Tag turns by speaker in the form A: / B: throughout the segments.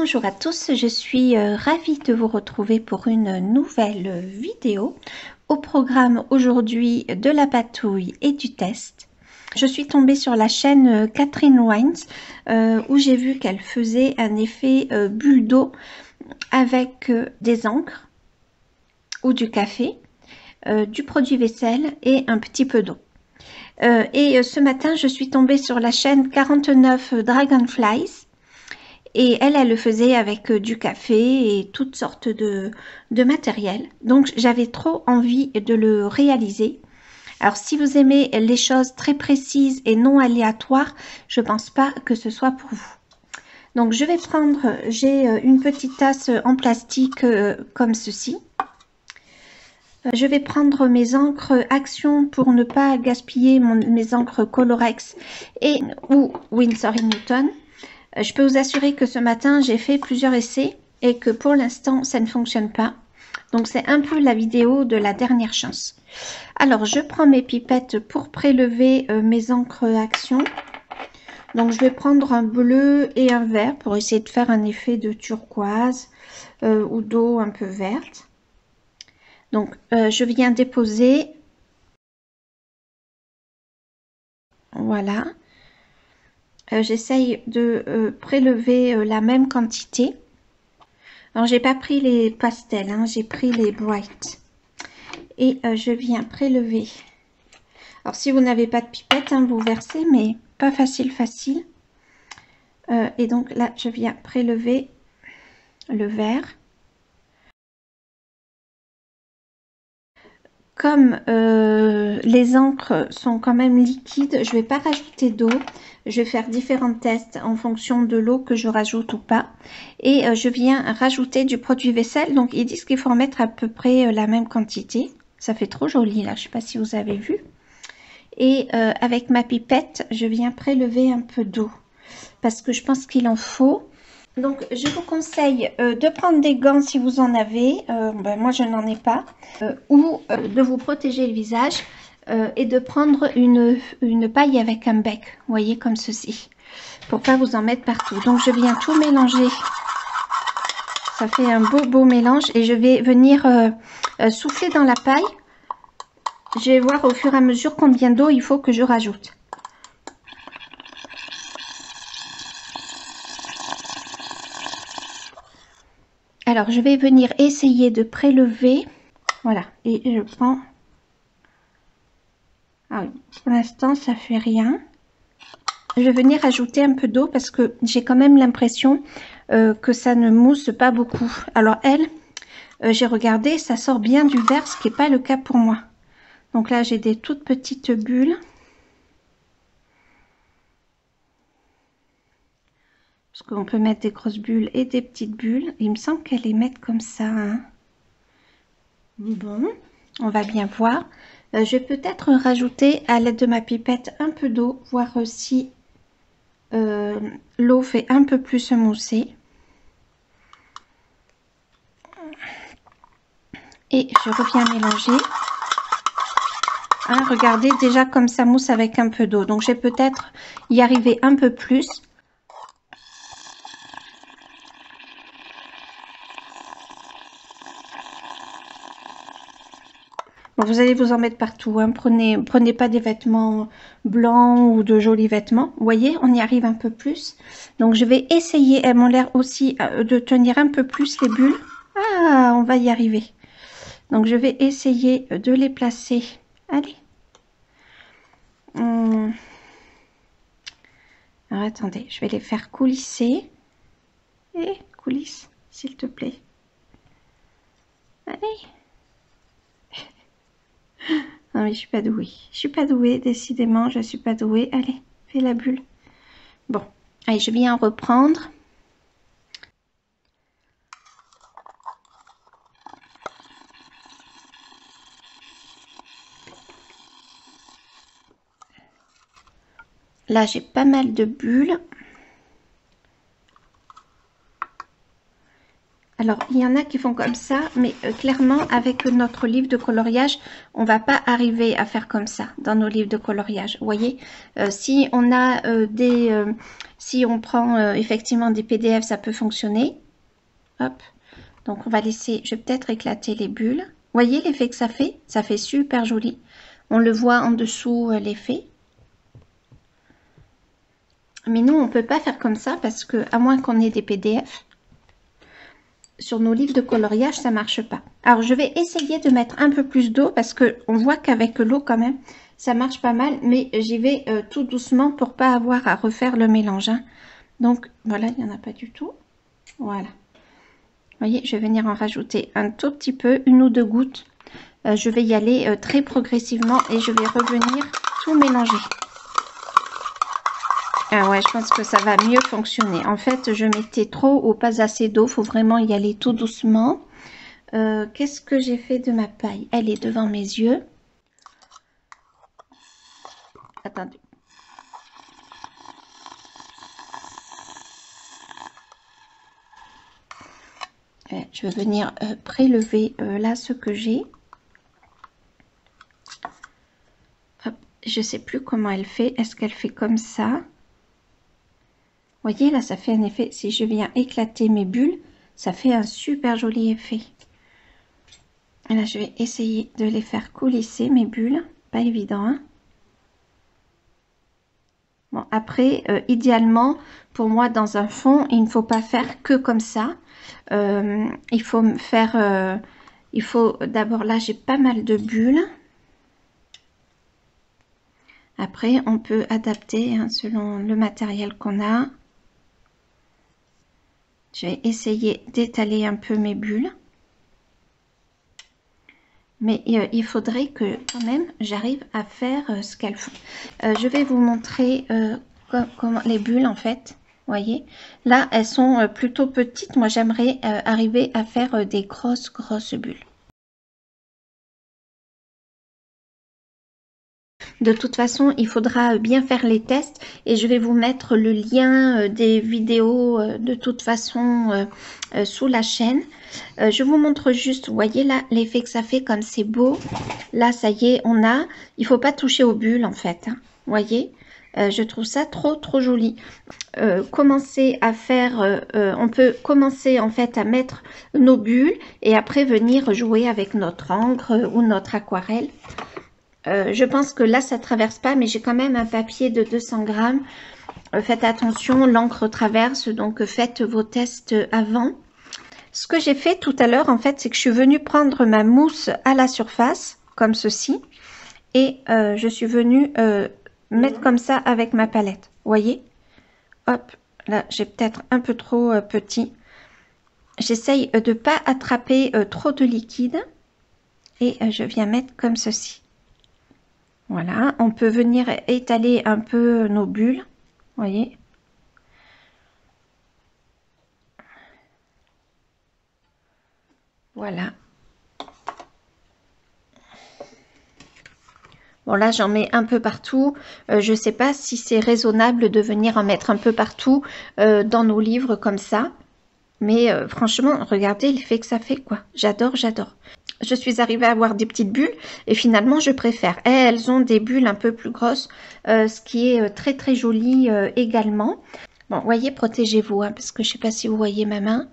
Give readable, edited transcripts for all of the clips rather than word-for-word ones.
A: Bonjour à tous, je suis ravie de vous retrouver pour une nouvelle vidéo. Au programme aujourd'hui de la patouille et du test. Je suis tombée sur la chaîne Catherine Wines où j'ai vu qu'elle faisait un effet bulle d'eau avec des encres ou du café, du produit vaisselle et un petit peu d'eau. Ce matin, je suis tombée sur la chaîne 49 Dragonflies. Et elle le faisait avec du café et toutes sortes de matériel. Donc, j'avais trop envie de le réaliser. Alors, si vous aimez les choses très précises et non aléatoires, je pense pas que ce soit pour vous. Donc, je vais prendre, j'ai une petite tasse en plastique comme ceci. Je vais prendre mes encres Action pour ne pas gaspiller mes encres Colorex ou Winsor & Newton. Je peux vous assurer que ce matin, j'ai fait plusieurs essais et que pour l'instant, ça ne fonctionne pas. Donc, c'est un peu la vidéo de la dernière chance. Alors, je prends mes pipettes pour prélever mes encres Action. Donc, je vais prendre un bleu et un vert pour essayer de faire un effet de turquoise ou d'eau un peu verte. Donc, je viens déposer. Voilà. J'essaye de prélever la même quantité. Alors, j'ai pas pris les pastels, hein, j'ai pris les bright. Et je viens prélever. Alors, si vous n'avez pas de pipette, hein, vous versez, mais pas facile. Et donc là, je viens prélever le vert. Comme les encres sont quand même liquides, je ne vais pas rajouter d'eau. Je vais faire différents tests en fonction de l'eau que je rajoute ou pas. Et je viens rajouter du produit vaisselle. Donc, ils disent qu'il faut en mettre à peu près la même quantité. Ça fait trop joli là, je ne sais pas si vous avez vu. Et avec ma pipette, je viens prélever un peu d'eau. Parce que je pense qu'il en faut. Donc, je vous conseille de prendre des gants si vous en avez. Moi, je n'en ai pas. Ou de vous protéger le visage et de prendre une paille avec un bec. Vous voyez, comme ceci. Pour pas vous en mettre partout. Donc, je viens tout mélanger. Ça fait un beau mélange. Et je vais venir souffler dans la paille. Je vais voir au fur et à mesure combien d'eau il faut que je rajoute. Alors, je vais venir essayer de prélever. Voilà. Et je prends... Ah oui, pour l'instant, ça fait rien. Je vais venir ajouter un peu d'eau parce que j'ai quand même l'impression que ça ne mousse pas beaucoup. Alors, j'ai regardé, ça sort bien du verre, ce qui n'est pas le cas pour moi. Donc là, j'ai des toutes petites bulles. Parce qu'on peut mettre des grosses bulles et des petites bulles. Il me semble qu'elle les met comme ça. Hein. Bon, on va bien voir. Je vais peut-être rajouter à l'aide de ma pipette un peu d'eau, voir si l'eau fait un peu plus mousser. Et je reviens mélanger. Hein, regardez déjà comme ça mousse avec un peu d'eau. Donc je vais peut-être y arriver un peu plus. Bon, vous allez vous en mettre partout. Hein. Prenez pas des vêtements blancs ou de jolis vêtements. Vous voyez, on y arrive un peu plus. Donc je vais essayer. Elles m'ont l'air aussi de tenir un peu plus les bulles. Ah, on va y arriver. Donc je vais essayer de les placer. Allez. Alors attendez, je vais les faire coulisser. Et coulisse, s'il te plaît. Allez. Non mais je suis pas douée. Je suis pas douée, décidément, je suis pas douée. Allez, fais la bulle. Bon, allez, je viens reprendre. Là, j'ai pas mal de bulles. Alors, il y en a qui font comme ça, mais clairement, avec notre livre de coloriage, on va pas arriver à faire comme ça dans nos livres de coloriage. Vous voyez, si on a Si on prend effectivement des PDF, ça peut fonctionner. Hop. Donc on va laisser, je vais peut-être éclater les bulles. Voyez l'effet que ça fait? Ça fait super joli. On le voit en dessous l'effet. Mais nous, on ne peut pas faire comme ça parce que, à moins qu'on ait des PDF, sur nos livres de coloriage, ça ne marche pas. Alors, je vais essayer de mettre un peu plus d'eau parce qu'on voit qu'avec l'eau, quand même, ça marche pas mal. Mais j'y vais tout doucement pour pas avoir à refaire le mélange. Hein. Donc, voilà, il n'y en a pas du tout. Voilà. Vous voyez, je vais venir en rajouter un tout petit peu, 1 ou 2 gouttes. Je vais y aller très progressivement et je vais revenir tout mélanger. Ah ouais, je pense que ça va mieux fonctionner. En fait, je mettais trop ou pas assez d'eau. Il faut vraiment y aller tout doucement. Qu'est-ce que j'ai fait de ma paille? Elle est devant mes yeux. Attendez. Je vais venir prélever là ce que j'ai. Je sais plus comment elle fait. Est-ce qu'elle fait comme ça? Vous voyez, là, ça fait un effet. Si je viens éclater mes bulles, ça fait un super joli effet. Et là, je vais essayer de les faire coulisser, mes bulles. Pas évident, hein? Bon, après, idéalement, pour moi, dans un fond, il ne faut pas faire que comme ça. Il faut faire... il faut d'abord, là, j'ai pas mal de bulles. Après, on peut adapter hein, selon le matériel qu'on a. Je vais essayer d'étaler un peu mes bulles. Mais il faudrait que quand même j'arrive à faire ce qu'elles font. Je vais vous montrer comment les bulles en fait. Vous voyez, là elles sont plutôt petites. Moi j'aimerais arriver à faire des grosses bulles. De toute façon, il faudra bien faire les tests et je vais vous mettre le lien des vidéos de toute façon sous la chaîne. Je vous montre juste, vous voyez là l'effet que ça fait comme c'est beau. Là, ça y est, on a. Il faut pas toucher aux bulles en fait. Hein, vous voyez, je trouve ça trop joli. Commencer à faire, on peut commencer en fait à mettre nos bulles et après venir jouer avec notre encre ou notre aquarelle. Je pense que là, ça traverse pas, mais j'ai quand même un papier de 200 grammes. Faites attention, l'encre traverse, donc faites vos tests avant. Ce que j'ai fait tout à l'heure, en fait, c'est que je suis venue prendre ma mousse à la surface, comme ceci. Et je suis venue mettre comme ça avec ma palette. Vous voyez? Hop, là, j'ai peut-être un peu trop petit. J'essaye de ne pas attraper trop de liquide. Et je viens mettre comme ceci. Voilà, on peut venir étaler un peu nos bulles, voyez. Voilà. Bon là j'en mets un peu partout. Je ne sais pas si c'est raisonnable de venir en mettre un peu partout dans nos livres comme ça. Mais franchement, regardez l'effet que ça fait quoi. J'adore. Je suis arrivée à avoir des petites bulles et finalement je préfère. Elles ont des bulles un peu plus grosses, ce qui est très joli également. Bon, voyez, protégez-vous, hein, parce que je ne sais pas si vous voyez ma main.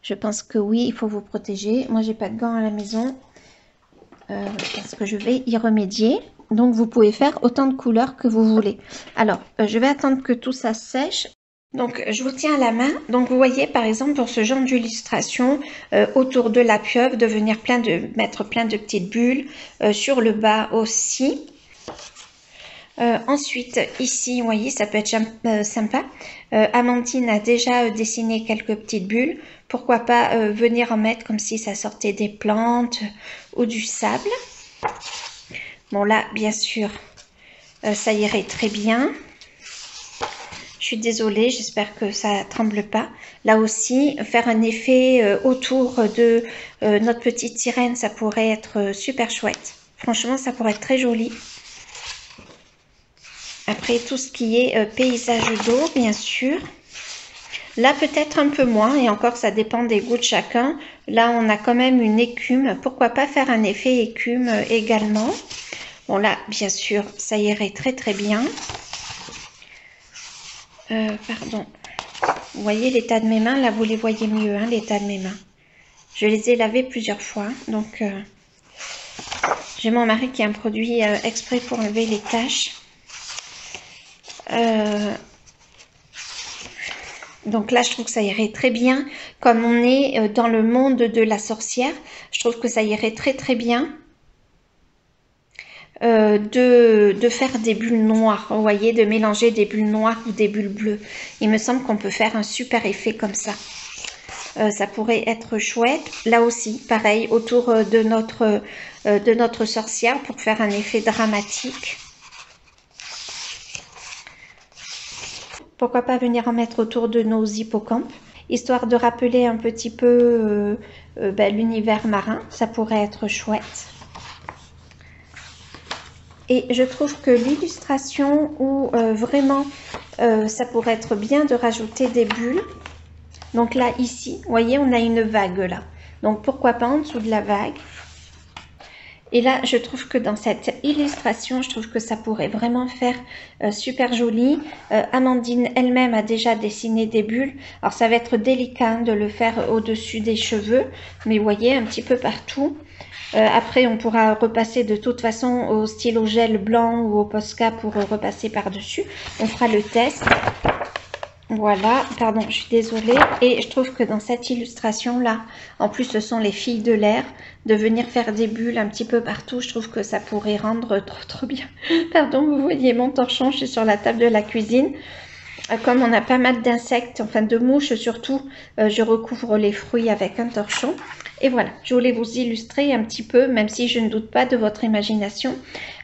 A: Je pense que oui, il faut vous protéger. Moi, j'ai pas de gants à la maison parce que je vais y remédier. Donc, vous pouvez faire autant de couleurs que vous voulez. Alors, je vais attendre que tout ça sèche. Donc, je vous tiens à la main. Donc, vous voyez, par exemple, pour ce genre d'illustration, autour de la pieuvre, de venir mettre plein de petites bulles. Sur le bas aussi. Ensuite, ici, vous voyez, ça peut être sympa. Amandine a déjà dessiné quelques petites bulles. Pourquoi pas venir en mettre comme si ça sortait des plantes ou du sable. Bon, là, bien sûr, ça irait très bien. Je suis désolée, j'espère que ça tremble pas. Là aussi, faire un effet autour de notre petite sirène, ça pourrait être super chouette. Franchement, ça pourrait être très joli. Après, tout ce qui est paysage d'eau, bien sûr. Là, peut-être un peu moins, et encore, ça dépend des goûts de chacun. Là, on a quand même une écume. Pourquoi pas faire un effet écume également? Bon, là, bien sûr, ça irait très bien. Pardon. Vous voyez l'état de mes mains, là vous les voyez mieux, hein, l'état de mes mains. Je les ai lavées plusieurs fois, donc j'ai mon mari qui a un produit exprès pour enlever les taches. Donc là, je trouve que ça irait très bien. Comme on est dans le monde de la sorcière, je trouve que ça irait très très bien de faire des bulles noires. Vous voyez, de mélanger des bulles noires ou des bulles bleues. Il me semble qu'on peut faire un super effet comme ça. Ça pourrait être chouette. Là aussi, pareil, autour de notre sorcière pour faire un effet dramatique. Pourquoi pas venir en mettre autour de nos hippocampes, histoire de rappeler un petit peu l'univers marin. Ça pourrait être chouette. Et je trouve que l'illustration où vraiment ça pourrait être bien de rajouter des bulles. Donc là, ici, vous voyez, on a une vague là. Donc pourquoi pas en dessous de la vague. Et là, je trouve que dans cette illustration, je trouve que ça pourrait vraiment faire super joli. Amandine elle-même a déjà dessiné des bulles. Alors, ça va être délicat de le faire au-dessus des cheveux. Mais vous voyez, un petit peu partout. Après, on pourra repasser de toute façon au stylo gel blanc ou au Posca pour repasser par-dessus. On fera le test. Voilà, pardon, je suis désolée. Et je trouve que dans cette illustration-là, en plus, ce sont les filles de l'air, de venir faire des bulles un petit peu partout. Je trouve que ça pourrait rendre trop bien. Pardon, vous voyez mon torchon, je suis sur la table de la cuisine. Comme on a pas mal d'insectes, enfin de mouches surtout, je recouvre les fruits avec un torchon. Et voilà, je voulais vous illustrer un petit peu, même si je ne doute pas de votre imagination,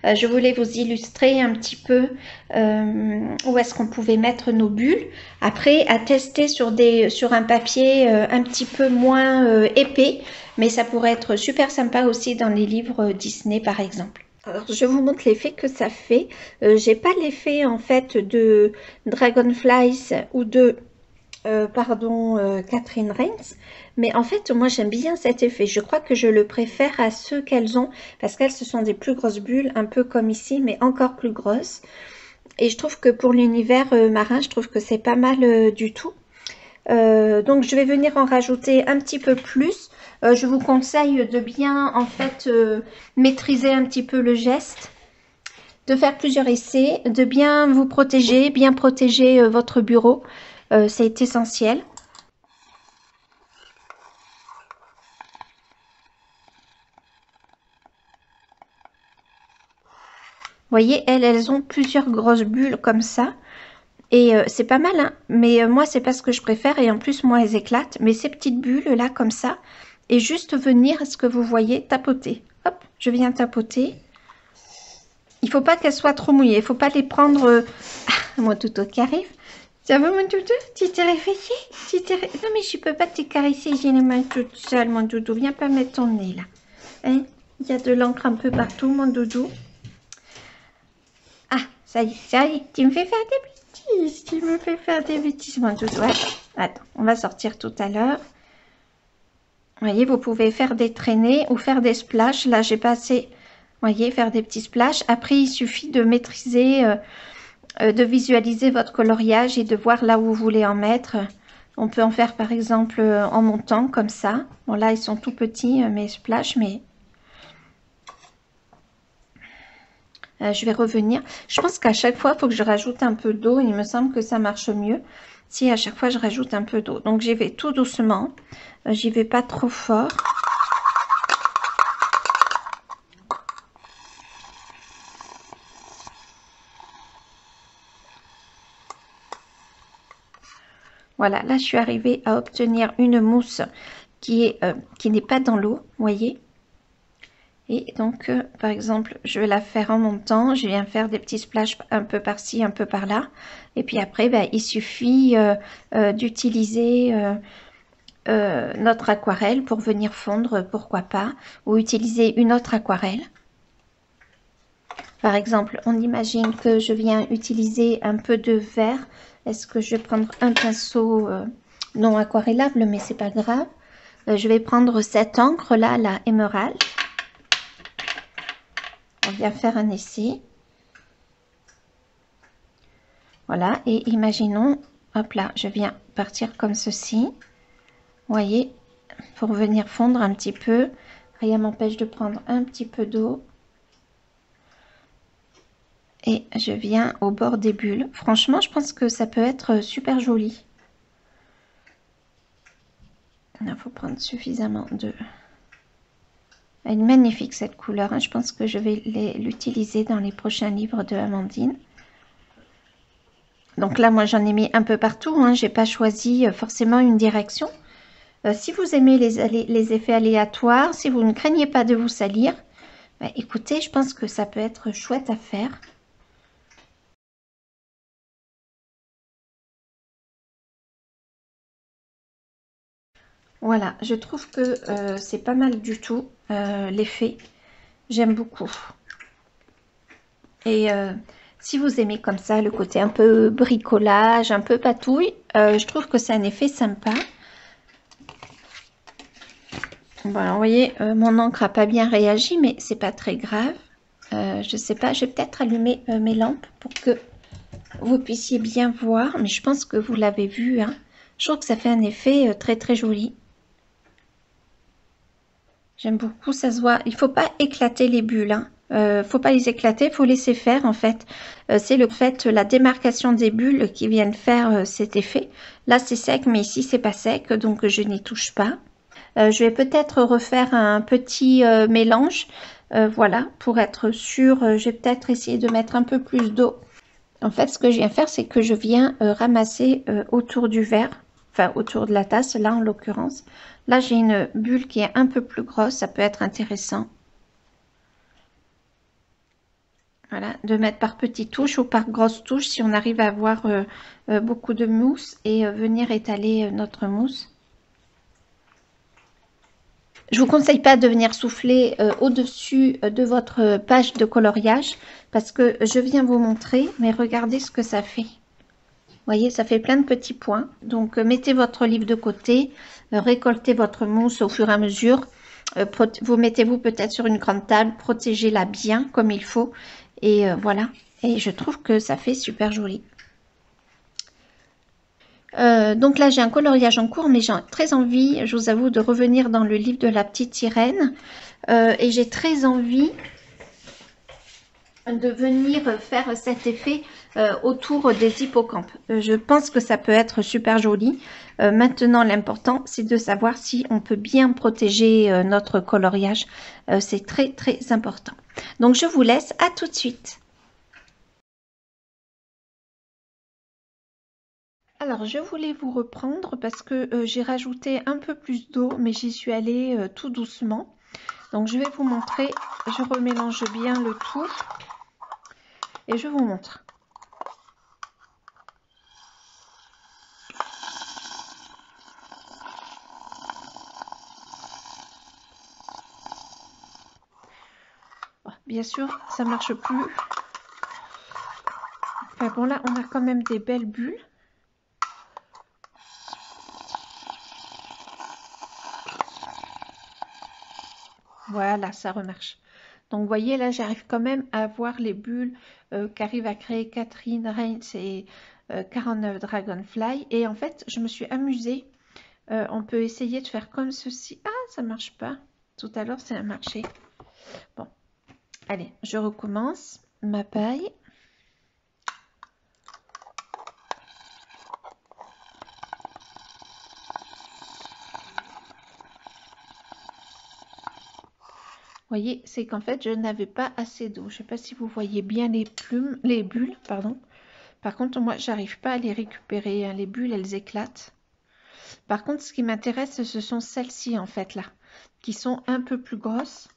A: je voulais vous illustrer un petit peu où est-ce qu'on pouvait mettre nos bulles. Après, à tester sur un papier un petit peu moins épais, mais ça pourrait être super sympa aussi dans les livres Disney par exemple. Alors, je vous montre l'effet que ça fait. J'ai pas l'effet en fait de Dragonflies ou de Catherine Reigns, mais en fait moi j'aime bien cet effet. Je crois que je le préfère à ceux qu'elles ont parce qu'elles ce sont des plus grosses bulles, un peu comme ici, mais encore plus grosses. Et je trouve que pour l'univers marin, je trouve que c'est pas mal du tout. Donc je vais venir en rajouter un petit peu plus. Je vous conseille de bien en fait maîtriser un petit peu le geste, de faire plusieurs essais, de bien vous protéger, bien protéger votre bureau. C'est essentiel. Vous voyez, elles ont plusieurs grosses bulles comme ça. Et c'est pas mal, hein, mais moi, c'est pas ce que je préfère. Et en plus, moi, elles éclatent. Mais ces petites bulles là, comme ça, et juste venir, ce que vous voyez, tapoter. Hop, je viens tapoter. Il faut pas qu'elles soient trop mouillées. Il faut pas les prendre... Ah, mon toutou qui arrive. Ça va, mon toutou? Tu t'es réveillé? Non, mais je peux pas te caresser. J'ai les mains toutes seules, mon doudou. Viens pas mettre ton nez, là. Hein? Il y a de l'encre un peu partout, mon doudou. Ah, ça y est. Tu me fais faire des bêtises. Tu me fais faire des bêtises, mon doudou. Attends, on va sortir tout à l'heure. Vous voyez, vous pouvez faire des traînées ou faire des splashes. Là, j'ai pas assez... Vous voyez, faire des petits splashes. Après, il suffit de maîtriser... de visualiser votre coloriage et de voir là où vous voulez en mettre. On peut en faire par exemple en montant comme ça. Bon là ils sont tout petits mes splash, mais je vais revenir. Je pense qu'à chaque fois il faut que je rajoute un peu d'eau. Il me semble que ça marche mieux si à chaque fois je rajoute un peu d'eau. Donc j'y vais tout doucement. J'y vais pas trop fort. Voilà, là je suis arrivée à obtenir une mousse qui n'est pas dans l'eau, voyez. Et donc, par exemple, je vais la faire en montant. Je viens faire des petits splashes un peu par-ci, un peu par-là. Et puis après, ben, il suffit d'utiliser notre aquarelle pour venir fondre, pourquoi pas. Ou utiliser une autre aquarelle. Par exemple, on imagine que je viens utiliser un peu de vert. Est-ce que je vais prendre un pinceau non aquarellable, mais c'est pas grave. Je vais prendre cette encre là, la émeraude. On vient faire un essai. Voilà, et imaginons, hop là, je viens partir comme ceci. Vous voyez, pour venir fondre un petit peu. Rien m'empêche de prendre un petit peu d'eau. Et je viens au bord des bulles. Franchement, je pense que ça peut être super joli. Il faut prendre suffisamment de... Elle est magnifique cette couleur, hein. Je pense que je vais l'utiliser dans les prochains livres de Amandine. Donc là, moi, j'en ai mis un peu partout, hein. J'ai pas choisi forcément une direction. Si vous aimez les effets aléatoires, si vous ne craignez pas de vous salir, bah, écoutez, je pense que ça peut être chouette à faire. Voilà, je trouve que c'est pas mal du tout, l'effet. J'aime beaucoup. Et si vous aimez comme ça, le côté un peu bricolage, un peu patouille, je trouve que c'est un effet sympa. Voilà, vous voyez, mon encre n'a pas bien réagi, mais c'est pas très grave. Je sais pas, je vais peut-être allumer mes lampes pour que vous puissiez bien voir, mais je pense que vous l'avez vu, hein. Je trouve que ça fait un effet très très joli. J'aime beaucoup, ça se voit. Il faut pas éclater les bulles, hein. Faut pas les éclater, faut laisser faire en fait. C'est le fait, la démarcation des bulles qui viennent faire cet effet. Là c'est sec, mais ici c'est pas sec, donc je n'y touche pas. Je vais peut-être refaire un petit mélange, voilà, pour être sûr. Je vais peut-être essayer de mettre un peu plus d'eau. En fait, ce que je viens faire, c'est que je viens ramasser autour du verre, enfin autour de la tasse, là en l'occurrence. Là, j'ai une bulle qui est un peu plus grosse, ça peut être intéressant. Voilà, de mettre par petites touches ou par grosses touches si on arrive à avoir beaucoup de mousse et venir étaler notre mousse. Je vous conseille pas de venir souffler au-dessus de votre page de coloriage parce que je viens vous montrer, mais regardez ce que ça fait. Vous voyez, ça fait plein de petits points. Donc, mettez votre livre de côté, récoltez votre mousse au fur et à mesure. Vous mettez-vous peut-être sur une grande table, protégez-la bien comme il faut. Et voilà. Et je trouve que ça fait super joli. Donc là, j'ai un coloriage en cours, mais j'ai très envie, je vous avoue, de revenir dans le livre de la petite sirène. Et j'ai très envie de venir faire cet effet autour des hippocampes. Je pense que ça peut être super joli. Maintenant, l'important, c'est de savoir si on peut bien protéger notre coloriage. C'est très, très important. Donc, je vous laisse. À tout de suite. Alors, je voulais vous reprendre parce que j'ai rajouté un peu plus d'eau, mais j'y suis allée tout doucement. Donc, je vais vous montrer. Je remélange bien le tout et je vous montre. Bien sûr, ça marche plus. Enfin bon, là, on a quand même des belles bulles. Voilà, ça remarche. Donc, vous voyez, là, j'arrive quand même à voir les bulles qu'arrive à créer Catherine Reigns et 49 Dragonfly. Et en fait, je me suis amusée. On peut essayer de faire comme ceci. Ah, ça marche pas. Tout à l'heure, ça a marché. Bon, allez, je recommence ma paille. Vous voyez, c'est qu'en fait, je n'avais pas assez d'eau. Je ne sais pas si vous voyez bien les bulles, pardon. Par contre, moi, j'arrive pas à les récupérer, hein. Les bulles, elles éclatent. Par contre, ce qui m'intéresse, ce sont celles-ci, en fait, là, qui sont un peu plus grosses.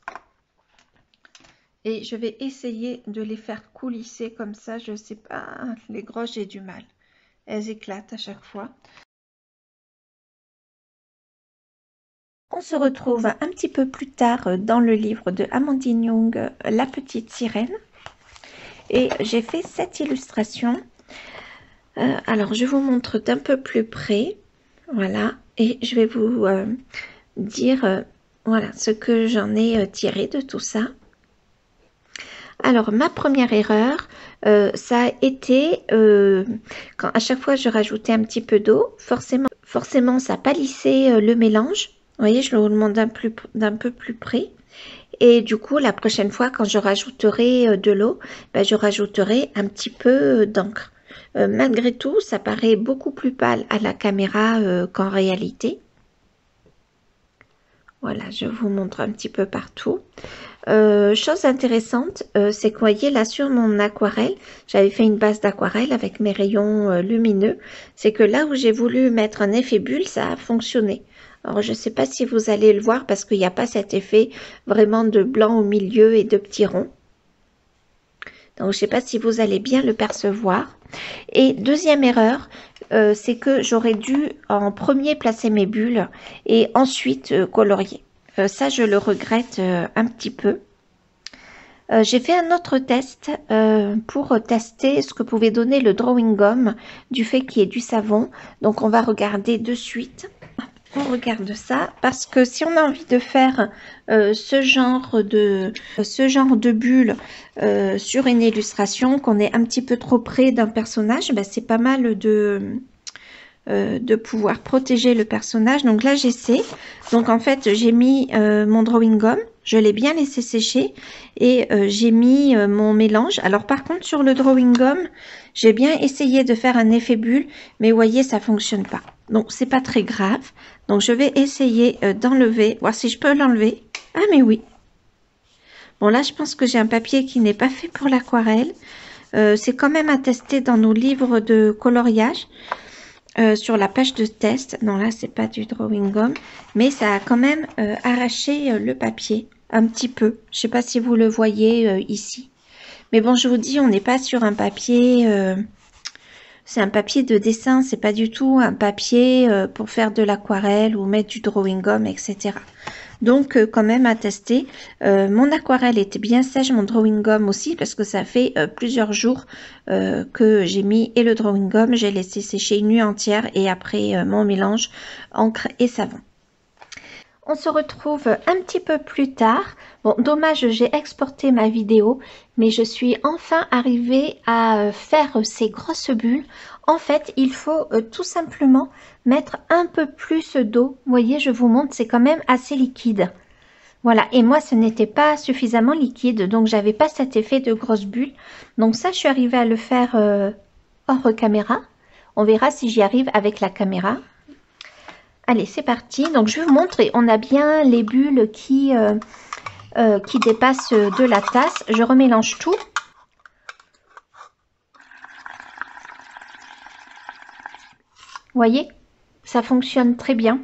A: Et je vais essayer de les faire coulisser comme ça. Je sais pas, les grosses, j'ai du mal. Elles éclatent à chaque fois. On se retrouve un petit peu plus tard dans le livre de Amandine Young, La petite sirène. Et j'ai fait cette illustration. Alors, je vous montre d'un peu plus près. Voilà. Et je vais vous dire voilà ce que j'en ai tiré de tout ça. Alors, ma première erreur, ça a été quand à chaque fois je rajoutais un petit peu d'eau, forcément ça palissait le mélange. Vous voyez, je le demande d'un peu plus près. Et du coup, la prochaine fois, quand je rajouterai de l'eau, ben, je rajouterai un petit peu d'encre. Malgré tout, ça paraît beaucoup plus pâle à la caméra qu'en réalité. Voilà, je vous montre un petit peu partout. Chose intéressante, c'est que vous voyez là sur mon aquarelle, j'avais fait une base d'aquarelle avec mes rayons lumineux. C'est que là où j'ai voulu mettre un effet bulle, ça a fonctionné. Alors je ne sais pas si vous allez le voir parce qu'il n'y a pas cet effet vraiment de blanc au milieu et de petits ronds. Donc je ne sais pas si vous allez bien le percevoir. Et deuxième erreur, c'est que j'aurais dû en premier placer mes bulles et ensuite colorier. Ça, je le regrette un petit peu. J'ai fait un autre test pour tester ce que pouvait donner le drawing gum du fait qu'il y ait du savon. Donc, on va regarder de suite. On regarde ça parce que si on a envie de faire ce genre de bulle sur une illustration, qu'on est un petit peu trop près d'un personnage, ben, c'est pas mal de pouvoir protéger le personnage. Donc là j'essaie, donc en fait j'ai mis mon drawing gum, je l'ai bien laissé sécher et j'ai mis mon mélange. Alors par contre sur le drawing gum j'ai bien essayé de faire un effet bulle, mais vous voyez ça fonctionne pas, donc c'est pas très grave. Donc je vais essayer d'enlever, voir si je peux l'enlever. Ah mais oui, bon là je pense que j'ai un papier qui n'est pas fait pour l'aquarelle. C'est quand même à tester dans nos livres de coloriage. Sur la page de test, non là c'est pas du drawing gum, mais ça a quand même arraché le papier un petit peu. Je sais pas si vous le voyez ici, mais bon je vous dis on n'est pas sur un papier, c'est un papier de dessin, c'est pas du tout un papier pour faire de l'aquarelle ou mettre du drawing gum, etc. Donc quand même à tester. Mon aquarelle était bien sèche, mon drawing gum aussi, parce que ça fait plusieurs jours que j'ai mis et le drawing gum, j'ai laissé sécher une nuit entière et après mon mélange encre et savon. On se retrouve un petit peu plus tard. Bon, dommage, j'ai exporté ma vidéo, mais je suis enfin arrivée à faire ces grosses bulles. En fait, il faut tout simplement mettre un peu plus d'eau. Vous voyez, je vous montre, c'est quand même assez liquide. Voilà, et moi, ce n'était pas suffisamment liquide, donc j'avais pas cet effet de grosse bulle. Donc ça, je suis arrivée à le faire hors caméra. On verra si j'y arrive avec la caméra. Allez, c'est parti. Donc, je vais vous montrer. On a bien les bulles qui dépassent de la tasse. Je remélange tout. Vous voyez, ça fonctionne très bien.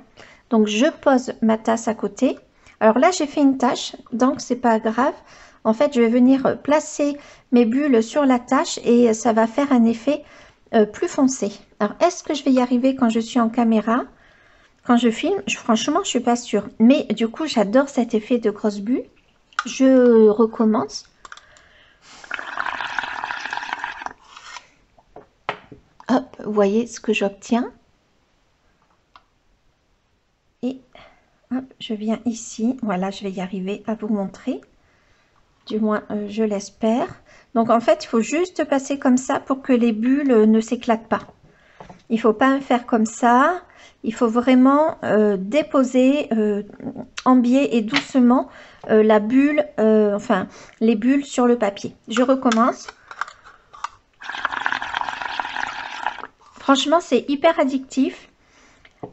A: Donc, je pose ma tasse à côté. Alors là, j'ai fait une tache, donc c'est pas grave. En fait, je vais venir placer mes bulles sur la tache et ça va faire un effet plus foncé. Alors, est-ce que je vais y arriver quand je suis en caméra ? Quand je filme, franchement, je suis pas sûre. Mais du coup, j'adore cet effet de grosse bulle. Je recommence. Hop, vous voyez ce que j'obtiens. Et hop, je viens ici. Voilà, je vais y arriver à vous montrer. Du moins, je l'espère. Donc, en fait, il faut juste passer comme ça pour que les bulles ne s'éclatent pas. Il ne faut pas faire comme ça. Il faut vraiment déposer en biais et doucement la bulle, enfin les bulles sur le papier. Je recommence. Franchement, c'est hyper addictif.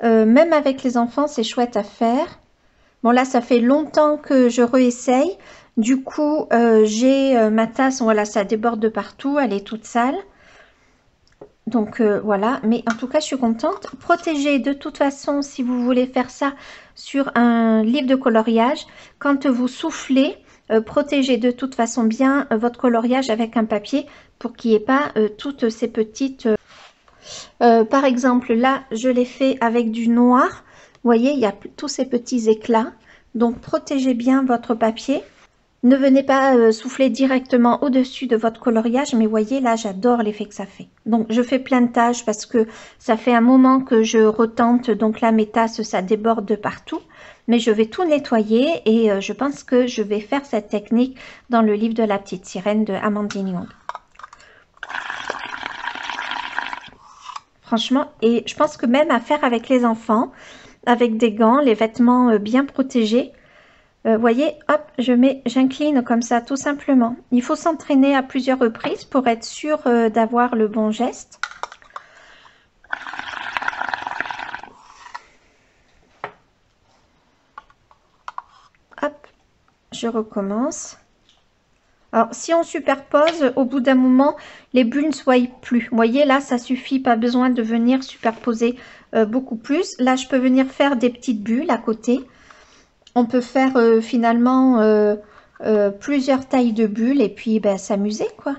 A: Même avec les enfants, c'est chouette à faire. Bon, là, ça fait longtemps que je réessaye. Du coup, j'ai ma tasse, voilà, ça déborde de partout. Elle est toute sale. Donc voilà, mais en tout cas je suis contente. Protégez de toute façon, si vous voulez faire ça sur un livre de coloriage, quand vous soufflez, protégez de toute façon bien votre coloriage avec un papier pour qu'il n'y ait pas toutes ces petites... par exemple là je l'ai fait avec du noir, vous voyez il y a tous ces petits éclats, donc protégez bien votre papier. Ne venez pas souffler directement au-dessus de votre coloriage, mais voyez là, j'adore l'effet que ça fait. Donc, je fais plein de tâches parce que ça fait un moment que je retente. Donc là, mes tasses, ça déborde de partout. mais je vais tout nettoyer et je pense que je vais faire cette technique dans le livre de la petite sirène de Amandine Young. Franchement, et je pense que même à faire avec les enfants, avec des gants, les vêtements bien protégés. Voyez, hop, j'incline comme ça, tout simplement. Il faut s'entraîner à plusieurs reprises pour être sûr d'avoir le bon geste. Hop, je recommence. Alors, si on superpose, au bout d'un moment, les bulles ne se voient plus. Vous voyez, là, ça suffit, pas besoin de venir superposer beaucoup plus. Là, je peux venir faire des petites bulles à côté. On peut faire finalement plusieurs tailles de bulles et puis ben, s'amuser, quoi.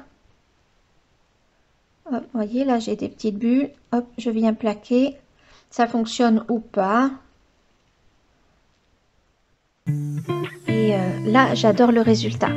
A: Hop, vous voyez, là, j'ai des petites bulles. Hop, je viens plaquer. Ça fonctionne ou pas. Et là, j'adore le résultat.